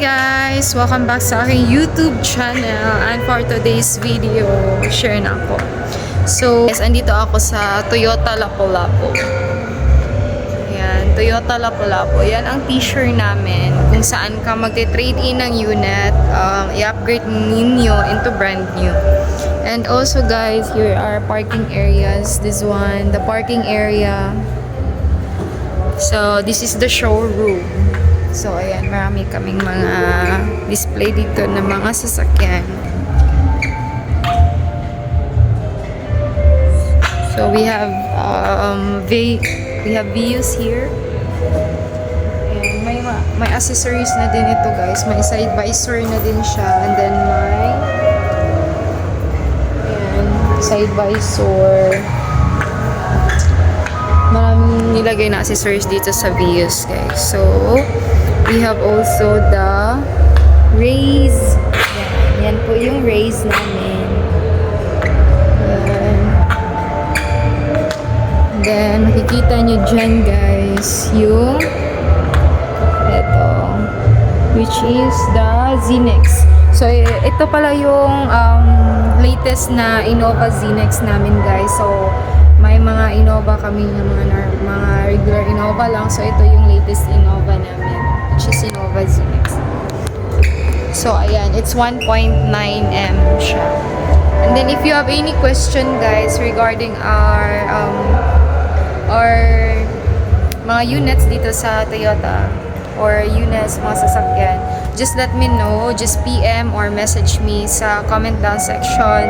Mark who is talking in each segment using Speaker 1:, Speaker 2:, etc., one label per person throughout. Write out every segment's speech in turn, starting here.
Speaker 1: guys! Welcome back sa aking YouTube channel, and for today's video, share na ako. So, guys, andito ako sa Toyota Lapu-Lapu. Ayan, Toyota Lapu-Lapu. Yan ang t-shirt namin kung saan ka magte-trade in ng unit, i-upgrade ninyo into brand new. And also guys, here are parking areas. This one, the parking area. So, this is the showroom. So, ayan, marami kaming mga display dito ng mga sasakyan. So, we have views here. Ayan, may accessories na din ito, guys. May side visor na din siya. And then, ayan, side visor. Maraming nilagay na accessories dito sa views, guys. So, we have also the raise. Yan po yung raise namin. Yan. Then, makikita nyo dyan, guys, yung ito, which is the Z-Nex. So, ito pala yung latest na Innova Z-Nex namin, guys. So, may mga Innova kami na mga regular Innova lang. So, ito yung latest Innova namin, which is Innova Z-Nex. So, ayan. It's 1.9M siya. And then, if you have any question, guys, regarding our mga units dito sa Toyota or units, mga sasakyan, just let me know. Just PM or message me sa comment down section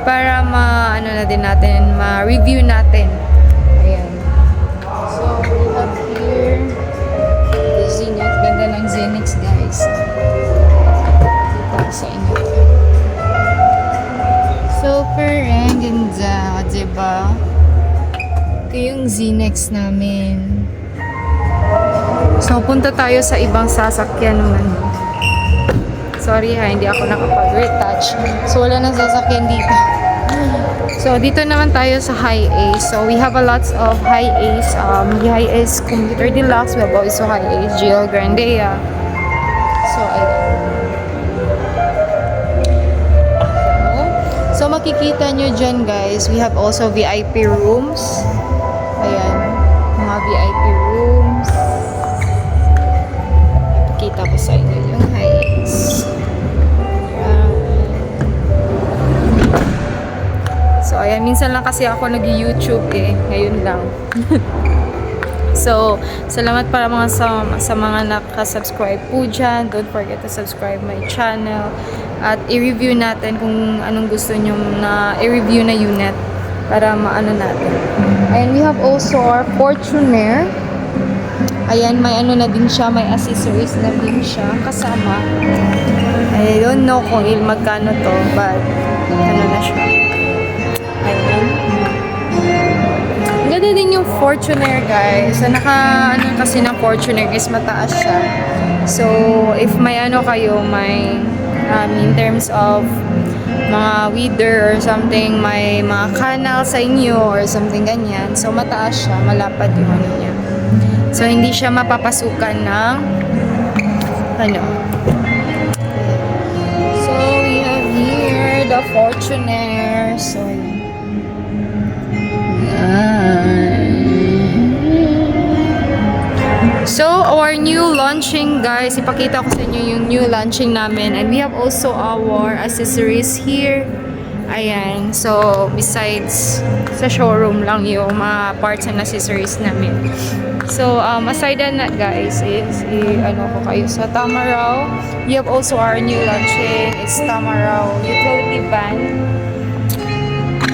Speaker 1: para ma-review natin. Ayan. So, we have here the Z-Nex. Ganda ng Z-Nex, guys. Dito sa inyo. Super and ganda, diba? Ito yung Z-Nex namin. So, punta tayo sa ibang sasakyan naman. Sorry ha, hindi ako nakapag-retouch. So, wala nang sasakyan dito. So, dito naman tayo sa Hi-Ace. So, we have a lots of Hi-Ace. Hi-Ace Commuter Deluxe. We have also Hi-Ace GL Grandea. So, ayan. So, makikita nyo dyan, guys. We have also VIP rooms. Ayan. Mga VIP rooms. Kita ko sa inyo yung Hi-Ace. So, ayan. Minsan lang kasi ako nag-YouTube eh. Ngayon lang. So, salamat para sa mga nakasubscribe po dyan. Don't forget to subscribe my channel. At i-review natin kung anong gusto nyo na i-review na unit para maano natin. And we have also our Fortuner. Ayan, may ano na din siya, may accessories na din siya kasama. I don't know kung magkano to, but ano na siya. Ayan. Ganda din yung Fortuner, guys. So, ano kasi ng Fortuner is mataas siya. So, if may ano kayo, may in terms of mga weather or something, may mga canal sa inyo or something ganyan. So, mataas siya, malapad yung ano niya. So, hindi siya mapapasukan ng ano. So, we have here the Fortuner. So, so, our new launching, guys. Ipakita ko sa inyo yung new launching namin. And we have also our accessories here. Ayan. So, besides sa showroom lang yung mga parts and accessories namin. So, aside than that, guys, is ano ko kayo sa Tamaraw. We have also our new launching. It's Tamaraw utility van.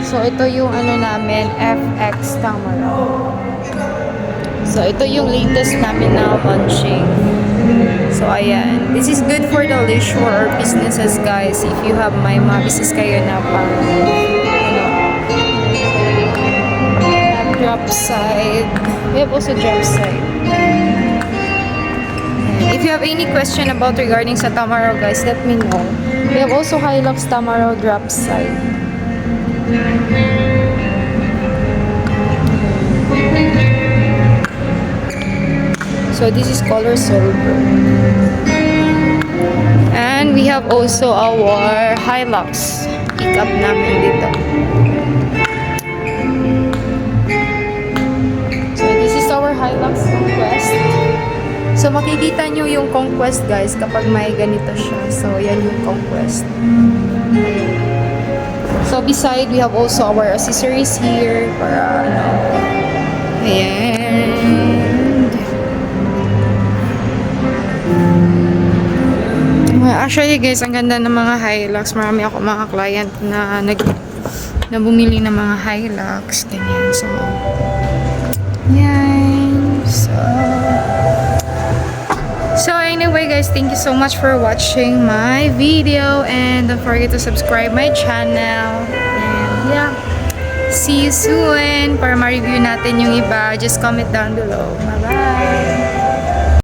Speaker 1: So, ito yung ano namin, FX Tamaraw. So, ito yung latest namin na launching. So, ayan. This is good for the leisure or businesses, guys. If you have mga business kayo na pang, drop side. We have also drop side. If you have any question about regarding sa Tamaraw, guys, let me know. We have also Hilux Tamaraw drop side. So, this is color silver. And we have also our Hilux. Pick up namin dito. So this is our Hilux Conquest. So makikita nyo yung Conquest guys kapag may ganito siya. So yan yung Conquest. So beside we have also our accessories here para ano. Ayan. Actually guys, ang ganda ng mga Hilux. Marami ako mga client na na bumili ng mga Hilux. Ganyan. So, yan. So anyway guys, thank you so much for watching my video. And don't forget to subscribe my channel. And yeah, see you soon. Para ma-review natin yung iba, just comment down below. Bye-bye!